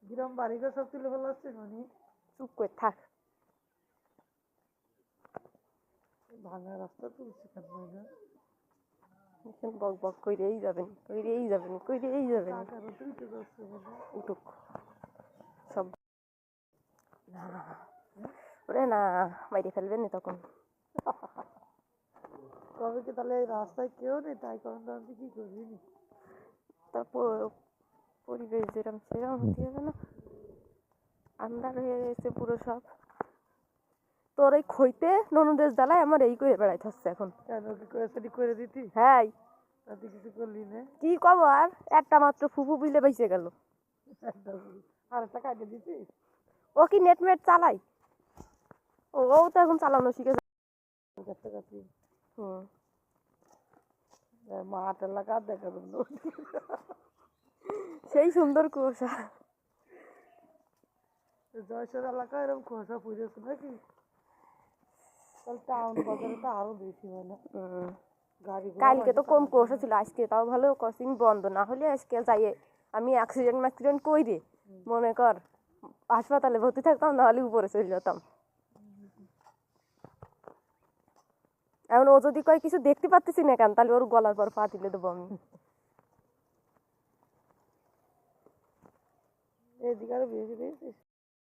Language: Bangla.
গ্রাম বাড়িঘর সব তুলে ফেলাচ্ছে মানে চুপ করে থাক। ভাঙা রাস্তা তুলছে কেন না? বক বক কইরেই যাবেন, কইরেই যাবেন, কইরেই যাবেন। টাকারও তুলতে যাচ্ছে মানে উঠুক সব। না ওরে না, বাইরে ফেলবেন না তখন। কবে কি তাহলে এই রাস্তায় কেউ নেই, তাই কারণ আমি কি করবি নি? তারপর পরিবেশ যেরকম সেরকম হতে হবে না? আন্ধার হয়ে গেছে পুরো সব। তোর এই খইতে ননদের জ্বালায় আমার এই করে বেড়াইতে হচ্ছে এখন। কেন কি করে করে দিতি? হ্যাঁ তাতে কিছু করলি না? কি কব আর, একটা মাত্র ফুফু বিলে বেঁচে গেল। আর একটা কাটে দিছিস? ও কি নেট মেট চালাই? ও তো এখন চালানো শিখেছে। কাছাকাছি হুম মাঠ এলাকা দেখা জন্য সেই সুন্দর কুয়াশা। জয়সর এলাকা এরকম কুয়াশা পড়েছে নাকি? তাহলে টাউন বাজারে তো আরো বেশি হয় না? গাড়ি কালকে তো কম কুয়াশা ছিল, আজকে তাও ভালো ক্রসিং বন্ধ, না হলে আজকে যাই আমি অ্যাক্সিডেন্ট কইরে মনে কর হাসপাতালে ভর্তি থাকতাম, নাহলে উপরে চলে যেতাম। এখন ও যদি কয় কিছু দেখতে পাচ্ছি না কেন, তাহলে ওর গলার পর পা তুলে দেবো আমি। এদিকে আরো বেশি দিয়েছিস।